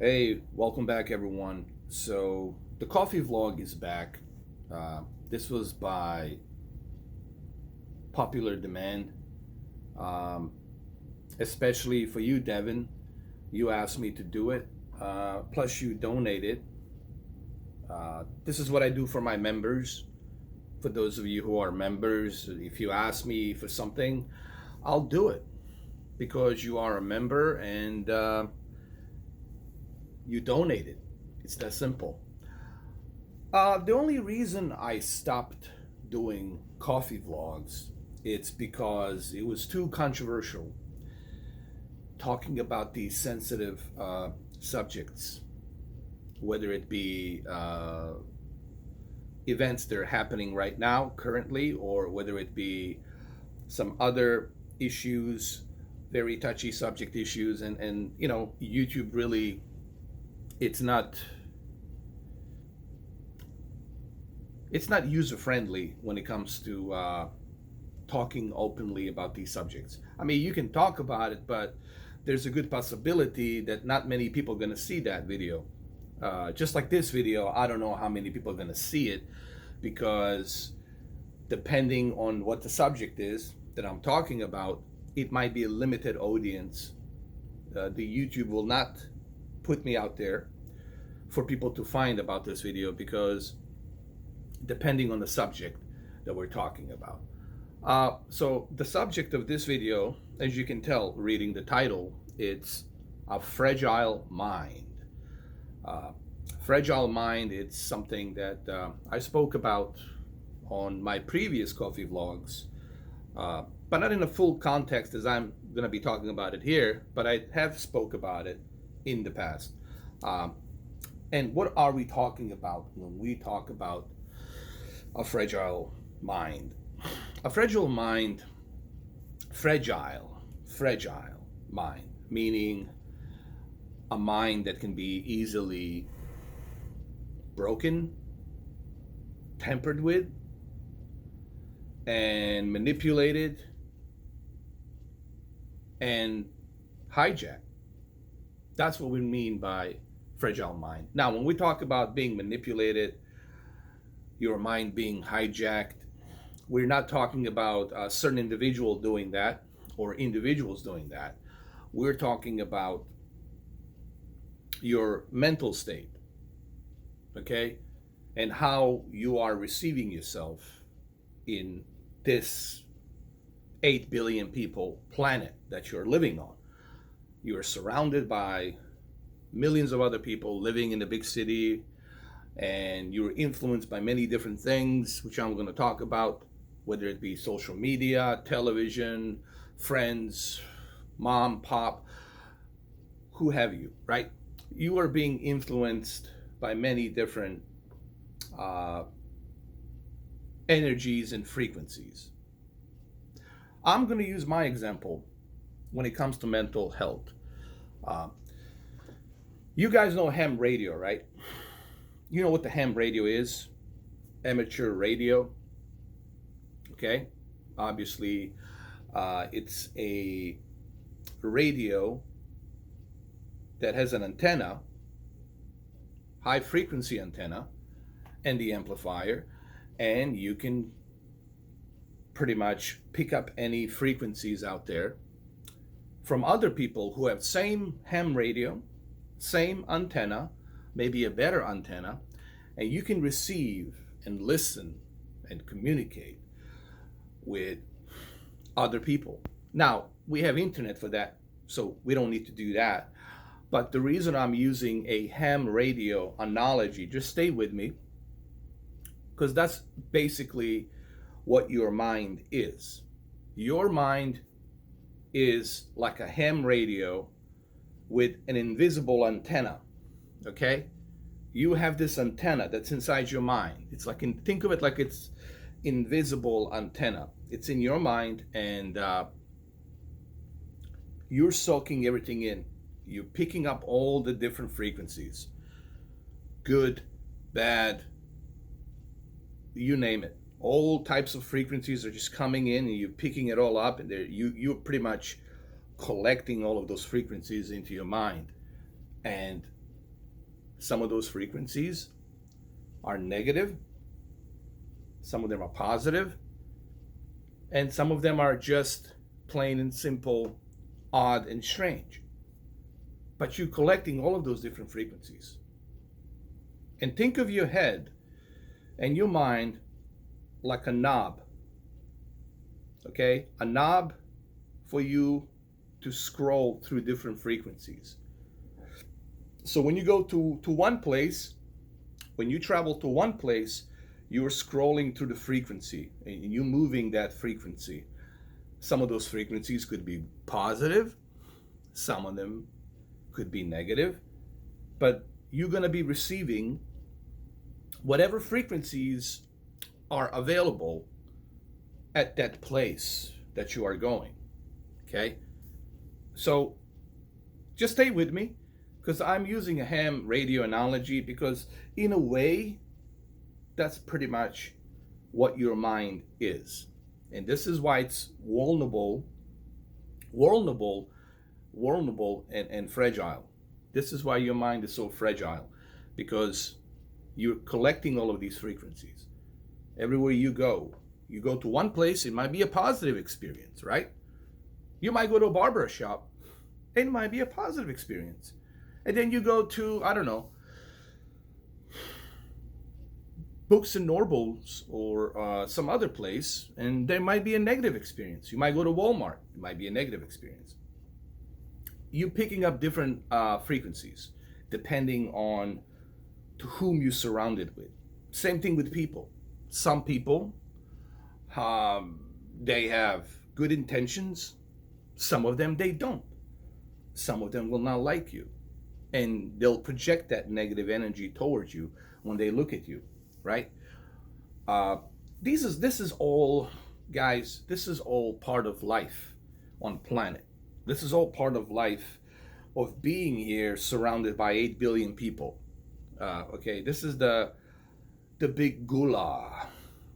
Hey, welcome back, everyone. So, the coffee vlog is back. This was by popular demand, um, especially for you, Devin. You asked me to do it, plus, you donated. This is what I do for my members. For those of you who are members, if you ask me for something, I'll do it because you are a member and you donated. It's that simple. The only reason I stopped doing coffee vlogs, it's because it was too controversial talking about these sensitive subjects, whether it be events that are happening right now, currently, or whether it be some other issues, very touchy subject issues, and YouTube really, it's not it's not user friendly when it comes to talking openly about these subjects. I mean, you can talk about it, but there's a good possibility that not many people are going to see that video. Just like this video, I don't know how many people are going to see it because depending on what the subject is that I'm talking about, it might be a limited audience. The YouTube will not put me out there for people to find about this video because depending on the subject that we're talking about. So the subject of this video, as you can tell reading the title, it's a fragile mind. Uh, Fragile mind, it's something that I spoke about on my previous coffee vlogs, but not in a full context as I'm going to be talking about it here, but I have spoke about it in the past. And what are we talking about when we talk about a fragile mind? A fragile mind, fragile mind, meaning a mind that can be easily broken, tampered with, and manipulated and hijacked. That's what we mean by fragile mind. Now, when we talk about being manipulated, your mind being hijacked, we're not talking about a certain individual doing that or individuals doing that. We're talking about your mental state, okay? And how you are receiving yourself in this 8 billion people planet that you're living on. You are surrounded by millions of other people living in the big city, and you're influenced by many different things, which I'm going to talk about, whether it be social media, television, friends, mom, pop, who have you, right? You are being influenced by many different uh, energies and frequencies. I'm going to use my example when it comes to mental health. Uh, you guys know ham radio, right? You know what the ham radio is? Amateur radio. Okay? Obviously, it's a radio that has an antenna, high frequency antenna, and the amplifier, and you can pretty much pick up any frequencies out there from other people who have same ham radio, same antenna, maybe a better antenna, and you can receive and listen and communicate with other people. Now, we have internet for that, so we don't need to do that. But the reason I'm using a ham radio analogy, just stay with me, because that's basically what your mind is. Your mind is like a ham radio with an invisible antenna, okay? You have this antenna that's inside your mind. It's like, think of it like it's invisible antenna. It's in your mind, and you're soaking everything in. You're picking up all the different frequencies, good, bad, you name it. All types of frequencies are just coming in, and you're picking it all up, and you're pretty much collecting all of those frequencies into your mind. And Some of those frequencies are negative, some of them are positive, and some of them are just plain and simple, odd and strange. But you're collecting all of those different frequencies. And think of your head and your mind like a knob. Okay? A knob for you to scroll through different frequencies. So when you go to one place, when you travel to one place, you're scrolling through the frequency and you're moving that frequency. Some of those frequencies could be positive, some of them could be negative, but you're going to be receiving whatever frequencies are available at that place that you are going. Okay? So just stay with me, because I'm using a ham radio analogy, because in a way, that's pretty much what your mind is. And this is why it's vulnerable and fragile. This is why your mind is so fragile, because you're collecting all of these frequencies. Everywhere you go to one place, it might be a positive experience, right? You might go to a barber shop, and it might be a positive experience. And then you go to, I don't know, Books and Nobles or some other place, and there might be a negative experience. You might go to Walmart, it might be a negative experience. You're picking up different frequencies depending on to whom you're surrounded with. Same thing with people. Some people, they have good intentions. Some of them, they don't. Some of them will not like you, and they'll project that negative energy towards you when they look at you, right? This is all, guys, this is all part of life on planet. This is all part of life, of being here surrounded by 8 billion people. Okay, this is the big goulash.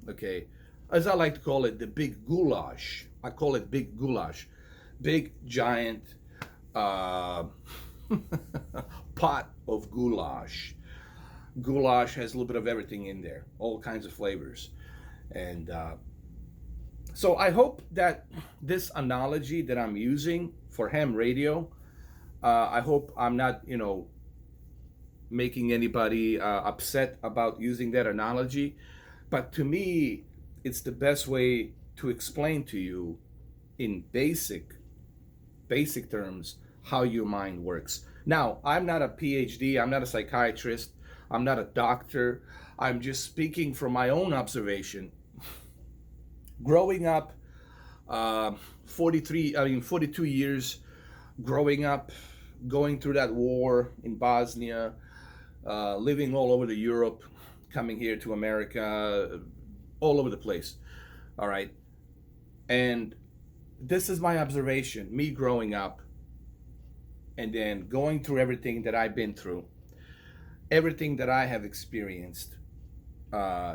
Okay, as I like to call it, the big goulash. I call it big goulash. Big, giant pot of goulash. Goulash has a little bit of everything in there, all kinds of flavors. And so I hope that this analogy that I'm using for ham radio, I hope I'm not, making anybody upset about using that analogy. But to me, it's the best way to explain to you in basic terms how your mind works. Now, I'm not a PhD, I'm not a psychiatrist, I'm not a doctor. I'm just speaking from my own observation. Growing up, 42 years growing up, going through that war in Bosnia, living all over the Europe, coming here to America, all over the place. All right. And this is my observation, me growing up and then going through everything that I've been through, everything that I have experienced.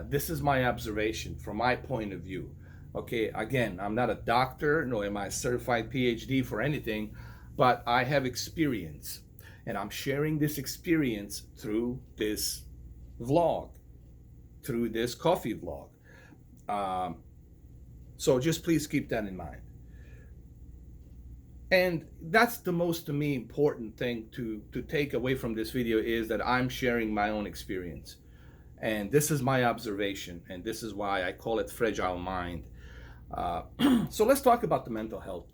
This is my observation from my point of view. Okay, again, I'm not a doctor, nor am I a certified PhD for anything, but I have experience, and I'm sharing this experience through this vlog, through this coffee vlog. So just please keep that in mind. And that's the most, to me, important thing to take away from this video, is that I'm sharing my own experience. And this is my observation, and this is why I call it fragile mind. So let's talk about the mental health,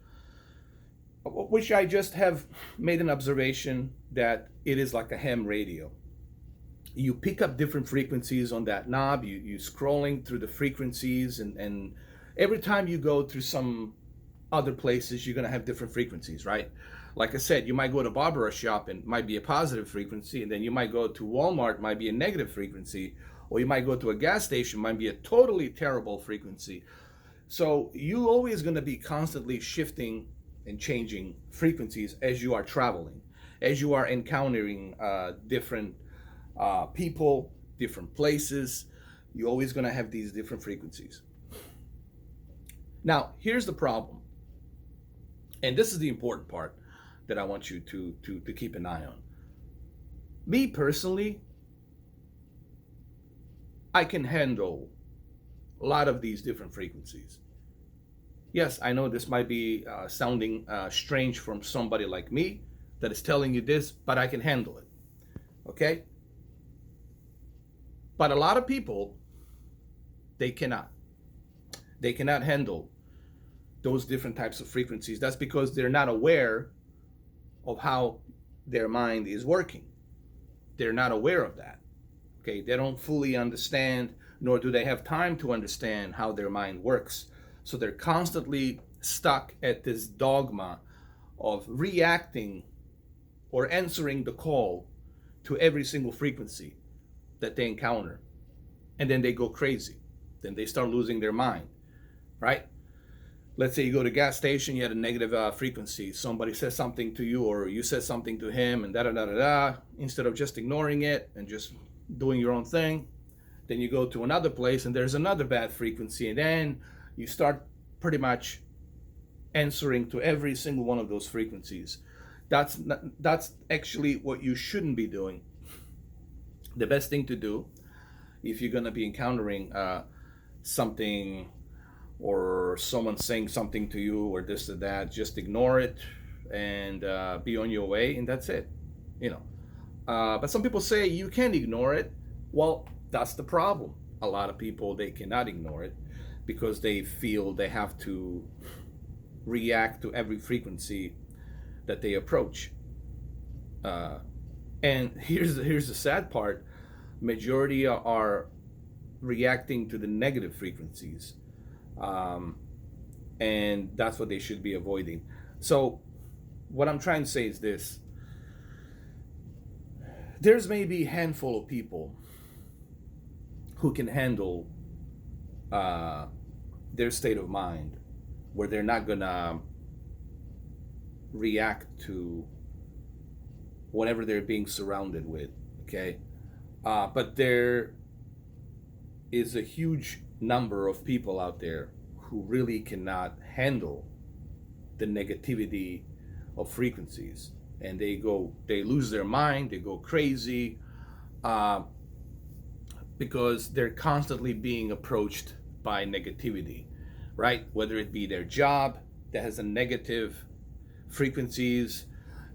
which I just have made an observation that it is like a ham radio. You pick up different frequencies on that knob, you scrolling through the frequencies, and every time you go through some other places, you're going to have different frequencies, right? Like I said, you might go to a barber shop and it might be a positive frequency, and then you might go to Walmart, might be a negative frequency, or you might go to a gas station, might be a totally terrible frequency. So you're always going to be constantly shifting and changing frequencies as you are traveling, as you are encountering different people, different places. You're always going to have these different frequencies. Now, here's the problem. And this is the important part that I want you to keep an eye on. Me personally, I can handle a lot of these different frequencies. Yes, I know this might be sounding strange from somebody like me that is telling you this, but I can handle it. Okay? But a lot of people, they cannot. They cannot handle those different types of frequencies. That's because they're not aware of how their mind is working. They're not aware of that. Okay? They don't fully understand, nor do they have time to understand how their mind works. So they're constantly stuck at this dogma of reacting or answering the call to every single frequency that they encounter. And then they go crazy. Then they start losing their mind, right? Let's say you go to a gas station, you had a negative frequency. Somebody says something to you, or you said something to him, and da da da da da. Instead of just ignoring it and just doing your own thing, then you go to another place and there's another bad frequency, and then you start pretty much answering to every single one of those frequencies. That's actually what you shouldn't be doing. The best thing to do, if you're going to be encountering something, or someone saying something to you, or this or that, just ignore it and be on your way, and that's it. You know. But some people say you can't ignore it. Well, that's the problem. A lot of people, they cannot ignore it because they feel they have to react to every frequency that they approach. And here's the sad part: majority are reacting to the negative frequencies, and that's what they should be avoiding. So, what I'm trying to say is this: there's maybe a handful of people who can handle their state of mind, where they're not gonna react to whatever they're being surrounded with. Okay, but there is a huge number of people out there who really cannot handle the negativity of frequencies, and they lose their mind, they go crazy, because they're constantly being approached by negativity, right? Whether it be their job that has a negative frequencies,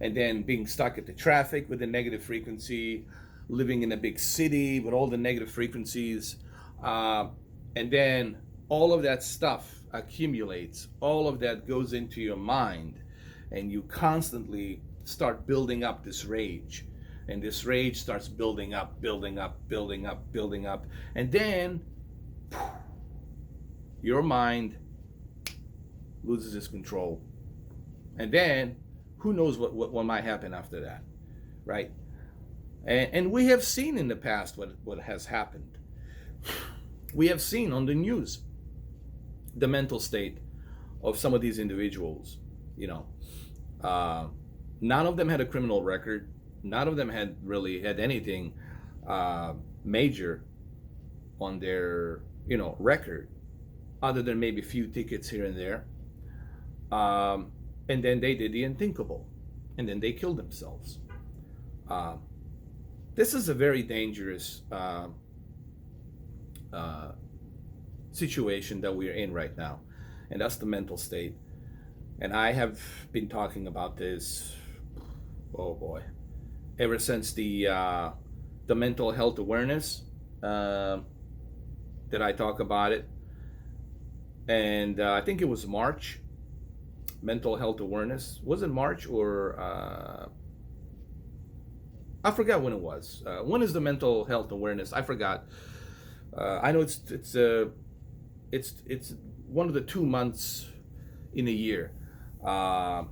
and then being stuck at the traffic with a negative frequency, living in a big city with all the negative frequencies, and then all of that stuff accumulates, all of that goes into your mind, and you constantly start building up this rage, and this rage starts building up, building up, building up, building up, and then your mind loses its control, and then who knows what might happen after that, right? And we have seen in the past what has happened. We have seen on the news the mental state of some of these individuals. You know, none of them had a criminal record. None of them had really had anything major on their record, other than maybe a few tickets here and there. And then they did the unthinkable, and then they killed themselves. This is a very dangerous situation that we're in right now, and that's the mental state. And I have been talking about this, oh boy, ever since the mental health awareness that I talk about it, and I think it was March. Mental health awareness, was it March or I forgot when it was. When is the mental health awareness? I forgot. I know it's one of the 2 months in a year, the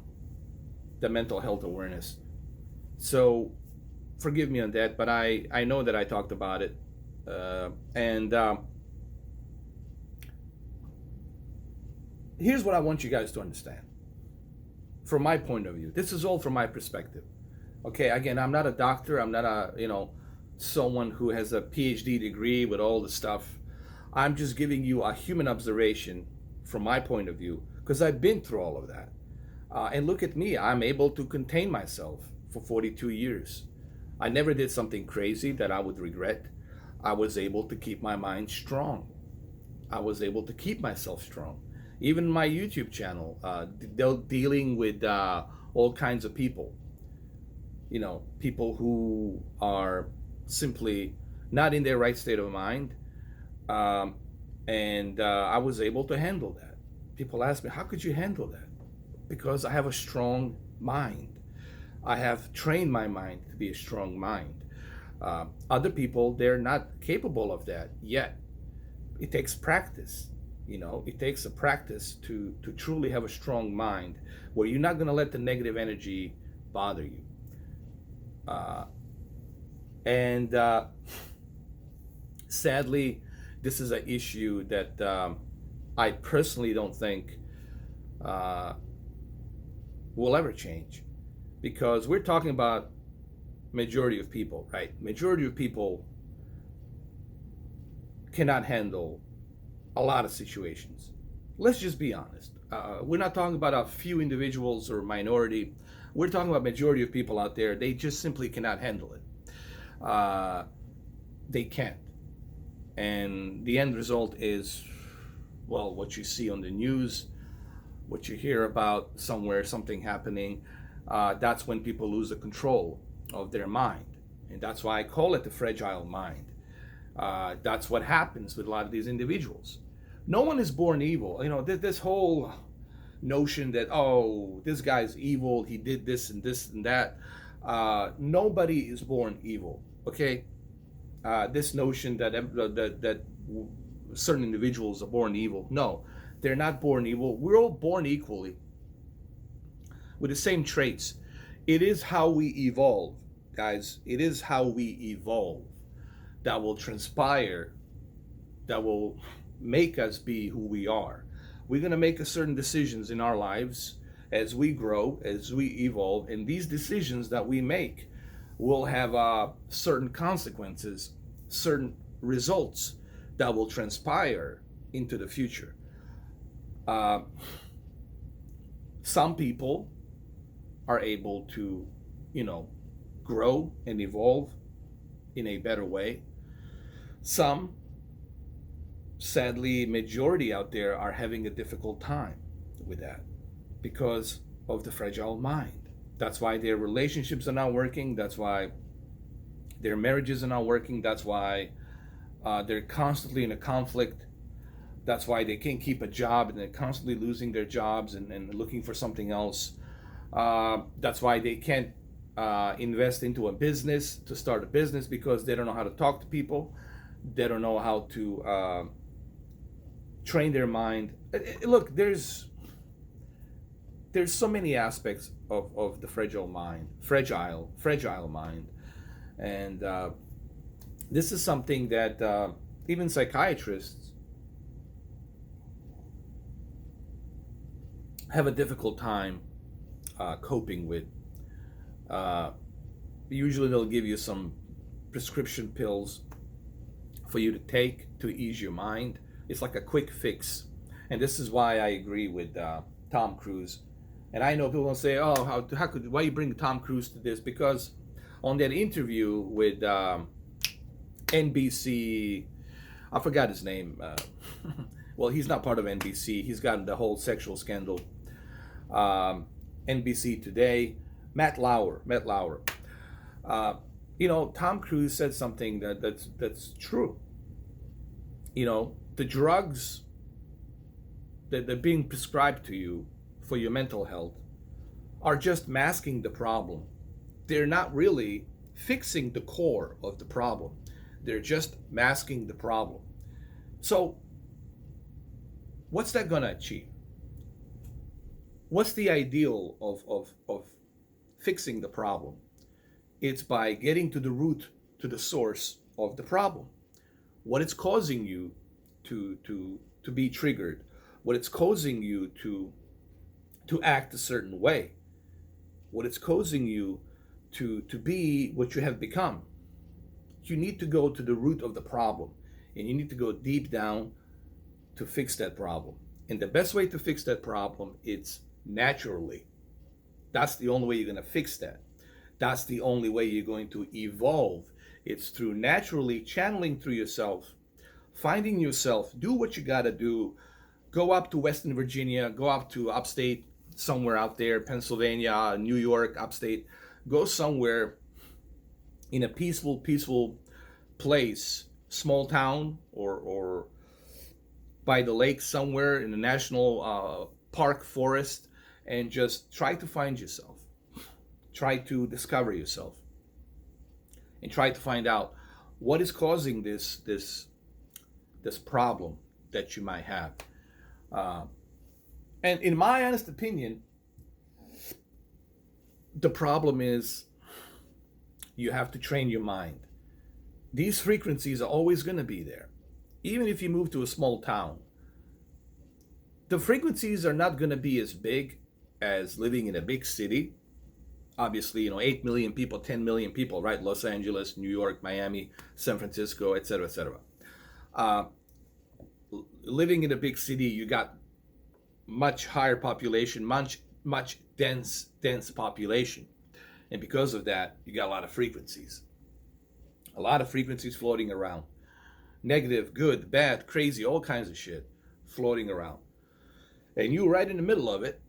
mental health awareness. So forgive me on that, but I know that I talked about it, and here's what I want you guys to understand. From my point of view, this is all from my perspective. Okay, again, I'm not a doctor. I'm not someone who has a PhD degree with all the stuff. I'm just giving you a human observation from my point of view, because I've been through all of that. And look at me, I'm able to contain myself for 42 years. I never did something crazy that I would regret. I was able to keep my mind strong. I was able to keep myself strong. Even my YouTube channel, dealing with all kinds of people, people who are simply not in their right state of mind. Um, and I was able to handle that. People ask me, how could you handle that? Because I have a strong mind. I have trained my mind to be a strong mind. Other people, they're not capable of that yet. It takes practice. It takes a practice to truly have a strong mind where you're not going to let the negative energy bother you. Uh, and Sadly, this is an issue that I personally don't think uh, will ever change, because we're talking about majority of people, right? Majority of people cannot handle a lot of situations. Let's just be honest. We're not talking about a few individuals or minority. We're talking about majority of people out there. They just simply cannot handle it. Uh, they can't. And the end result is, well, what you see on the news, what you hear about somewhere, something happening. That's when people lose the control of their mind. And that's why I call it the fragile mind. That's what happens with a lot of these individuals. No one is born evil. This whole notion that, oh, this guy's evil, he did this and that. Nobody is born evil, okay? This notion that certain individuals are born evil. No, they're not born evil. We're all born equally with the same traits. It is how we evolve, guys. It is how we evolve that will transpire, that will make us be who we are. We're going to make a certain decisions in our lives as we grow, as we evolve, and these decisions that we make will have certain consequences, certain results that will transpire into the future. Uh, some people are able to, grow and evolve in a better way. Some, sadly, majority out there are having a difficult time with that because of the fragile mind. That's why their relationships are not working. That's why their marriages are not working. That's why they're constantly in a conflict. That's why they can't keep a job and they're constantly losing their jobs and looking for something else. That's why they can't invest into a business, to start a business, because they don't know how to talk to people. They don't know how to train their mind. Look, there's so many aspects of the fragile mind. And this is something that even psychiatrists have a difficult time coping with. Usually they'll give you some prescription pills for you to take to ease your mind. It's like a quick fix. And this is why I agree with Tom Cruise. And I know people will say, oh, why you bring Tom Cruise to this? Because on that interview with NBC, I forgot his name. Well, he's not part of NBC. He's gotten the whole sexual scandal. NBC Today, Matt Lauer. Tom Cruise said something that's true. The drugs that are being prescribed to you for your mental health are just masking the problem. They're not really fixing the core of the problem. They're just masking the problem. So, what's that going to achieve? What's the ideal of fixing the problem? It's by getting to the root, to the source of the problem. What it's causing you to be triggered, what it's causing you to act a certain way, what it's causing you to be what you have become. You need to go to the root of the problem, and you need to go deep down to fix that problem. And the best way to fix that problem, it's naturally. That's the only way you're going to fix that. That's the only way you're going to evolve. It's through naturally channeling through yourself, finding yourself, do what you got to do. Go up to Western Virginia, go up to upstate, somewhere out there, Pennsylvania, New York, upstate. Go somewhere in a peaceful place, small town, or by the lake somewhere in a national park, forest, and just try to find yourself. Try to discover yourself, and try to find out what is causing this problem that you might have. Uh, and in my honest opinion, the problem is you have to train your mind. These frequencies are always going to be there. Even if you move to a small town, the frequencies are not going to be as big as living in a big city. Obviously, 8 million people, 10 million people, right? Los Angeles, New York, Miami, San Francisco, etc., etc. Living in a big city, you got much higher population, much dense population. And because of that, you got a lot of frequencies floating around. Negative, good, bad, crazy, all kinds of shit floating around. And you're right in the middle of it,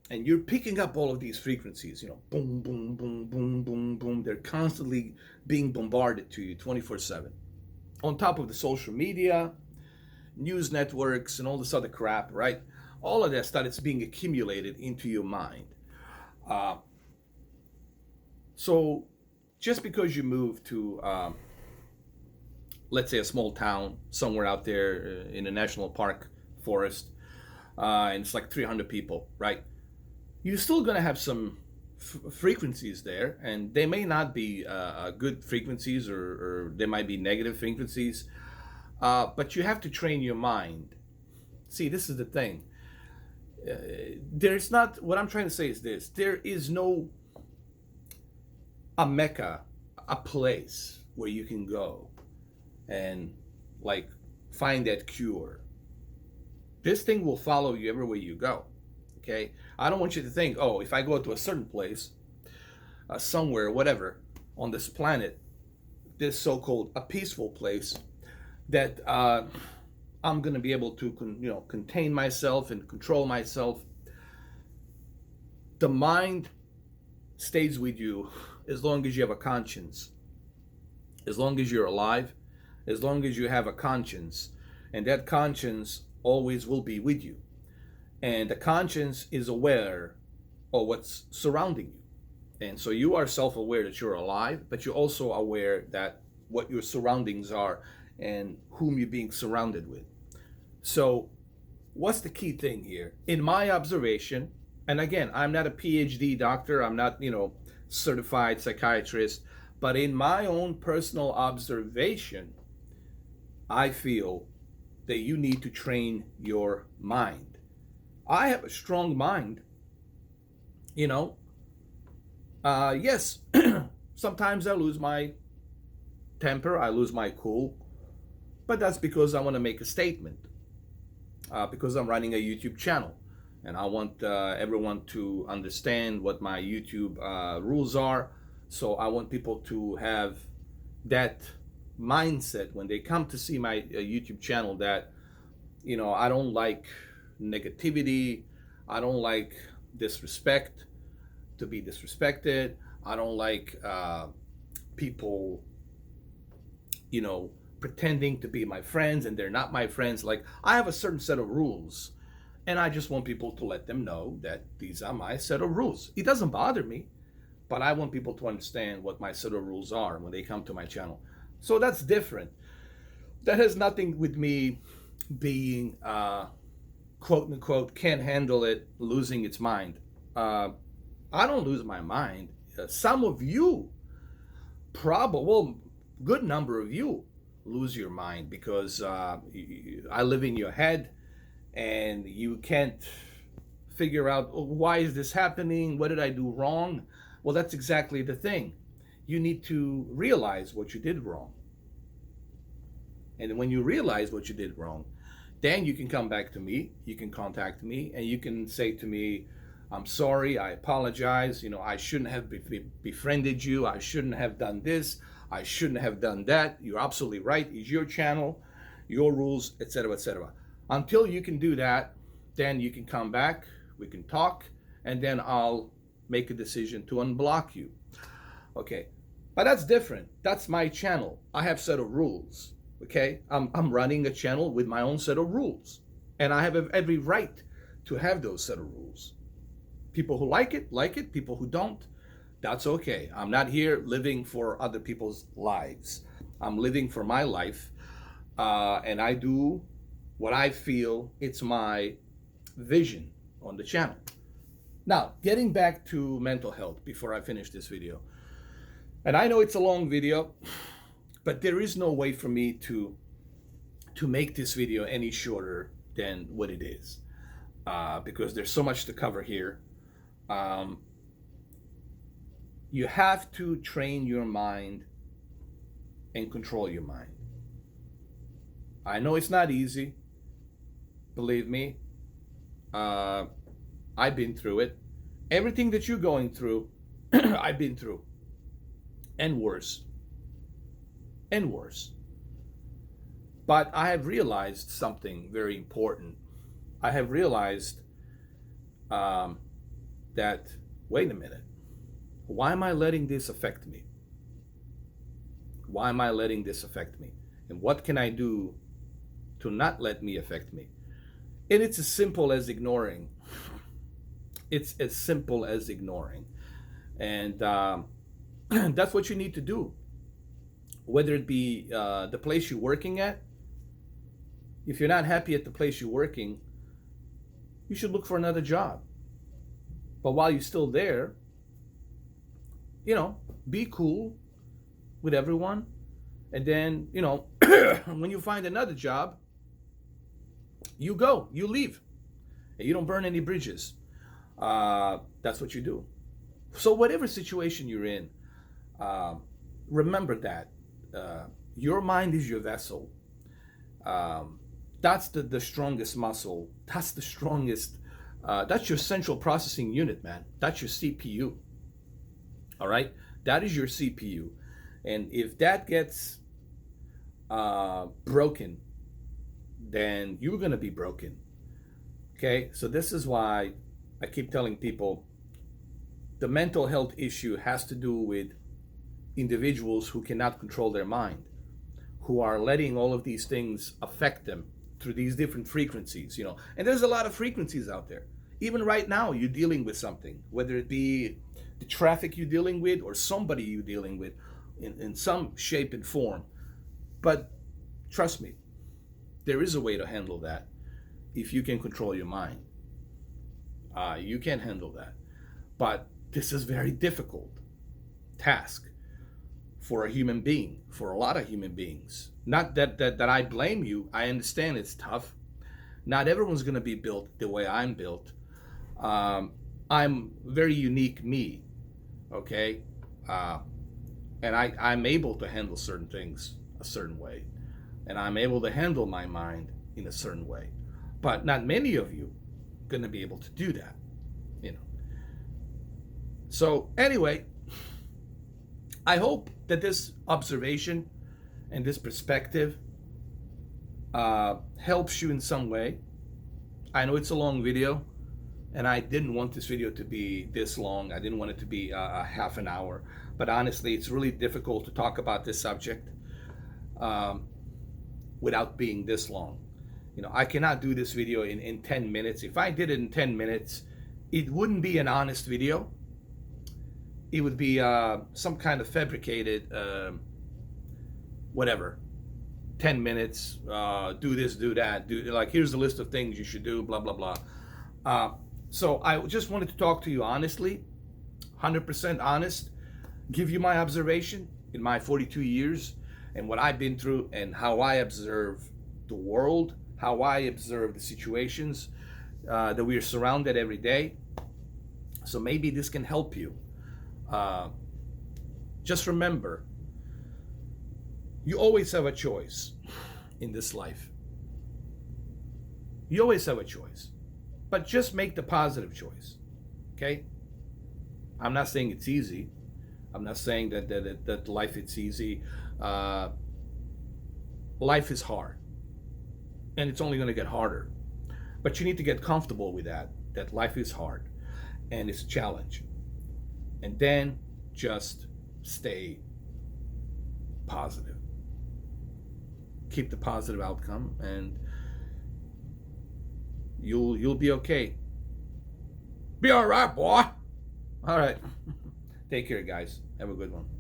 and you're picking up all of these frequencies, boom, boom, boom, boom, boom, boom. They're constantly being bombarded to you 24/7. On top of the social media, news networks, and all this other crap, right? All of that stuff is being accumulated into your mind. So just because you move to, let's say, a small town somewhere out there in a national park, forest, and it's like 300 people, right? You're still going to have some frequencies there, and they may not be good frequencies, or they might be negative frequencies, but you have to train your mind. See, this is the thing. There's not, what I'm trying to say is this: there is no a mecca, a place where you can go and like find that cure. This thing will follow you everywhere you go. Okay, I don't want you to think, oh, if I go to a certain place, somewhere, whatever, on this planet, this so-called a peaceful place, that I'm going to be able to, contain myself and control myself. The mind stays with you as long as you have a conscience, as long as you're alive, as long as you have a conscience, and that conscience always will be with you. And the conscience is aware of what's surrounding you. And so you are self-aware that you're alive, but you're also aware that what your surroundings are and whom you're being surrounded with. So what's the key thing here? In my observation, and again, I'm not a PhD doctor, I'm not, certified psychiatrist, but in my own personal observation, I feel that you need to train your mind. I have a strong mind, yes, sometimes I lose my temper, I lose my cool, but that's because I want to make a statement, because I'm running a YouTube channel, and I want everyone to understand what my YouTube rules are. So I want people to have that mindset when they come to see my YouTube channel, that I don't like negativity, I don't like disrespect, to be disrespected, I don't like people pretending to be my friends and they're not my friends. Like, I have a certain set of rules, and I just want people to let them know that these are my set of rules. It doesn't bother me, but I want people to understand what my set of rules are when they come to my channel. So that's different. That has nothing with me being quote unquote can't handle it, losing its mind. I don't lose my mind. Some of you, good number of you, lose your mind because I live in your head, and you can't figure out, oh, why is this happening? What did I do wrong? Well, that's exactly the thing. You need to realize what you did wrong. And when you realize what you did wrong, then you can come back to me, you can contact me, and you can say to me, I'm sorry, I apologize, I shouldn't have befriended you, I shouldn't have done this, I shouldn't have done that, you're absolutely right, it's your channel, your rules, etc., etc. Until you can do that, then you can come back, we can talk, and then I'll make a decision to unblock you. Okay, but that's different. That's my channel. I have a set of rules. Okay, I'm running a channel with my own set of rules, and I have every right to have those set of rules. People who like it. People who don't, that's okay. I'm not here living for other people's lives. I'm living for my life, and I do what I feel it's my vision on the channel. Now, getting back to mental health before I finish this video. And I know it's a long video, but there is no way for me to make this video any shorter than what it is, because there's so much to cover here. You have to train your mind and control your mind. I know it's not easy. Believe me, I've been through it. Everything that you're going through, I've been through. And worse. And worse. But I have realized something very important. I have realized that, wait a minute, why am I letting this affect me? Why am I letting this affect me? And what can I do to not let me affect me? And it's as simple as ignoring. It's as simple as ignoring. And that's what you need to do. Whether it be the place you're working at. If you're not happy at the place you're working, you should look for another job. But while you're still there, be cool with everyone. And then, when you find another job, you leave. And you don't burn any bridges. That's what you do. So whatever situation you're in, remember that your mind is your vessel. That's the strongest muscle. That's the strongest. That's your central processing unit, man. That's your CPU. All right, that is your CPU, and if that gets broken, then you're gonna be broken. Okay, so this is why I keep telling people the mental health issue has to do with individuals who cannot control their mind, who are letting all of these things affect them through these different frequencies, and there's a lot of frequencies out there. Even right now, you're dealing with something, whether it be the traffic you're dealing with or somebody you're dealing with in some shape and form. But trust me, there is a way to handle that if you can control your mind. You can handle that. But this is a very difficult task for a human being, for a lot of human beings. Not that I blame you. I understand it's tough. Not everyone's going to be built the way I'm built. I'm very unique me, okay? And I'm able to handle certain things a certain way. And I'm able to handle my mind in a certain way. But not many of you are going to be able to do that, So anyway, I hope that this observation and this perspective helps you in some way. I know it's a long video, and I didn't want this video to be this long. I didn't want it to be a half an hour. But honestly, it's really difficult to talk about this subject without being this long. I cannot do this video in 10 minutes. If I did it in 10 minutes, it wouldn't be an honest video. It would be some kind of fabricated, whatever, 10 minutes, do this, do that, here's the list of things you should do, blah, blah, blah. So I just wanted to talk to you honestly, 100% honest, give you my observation in my 42 years and what I've been through and how I observe the world, how I observe the situations that we are surrounded every day. So maybe this can help you. Just remember, you always have a choice in this life. You always have a choice, but just make the positive choice. Okay? I'm not saying it's easy. I'm not saying that life is easy. Uh, Life is hard, and it's only going to get harder. But you need to get comfortable with that life is hard and it's a challenge. And then just stay positive. Keep the positive outcome, and you'll be okay. Be all right, boy. All right. Take care, guys. Have a good one.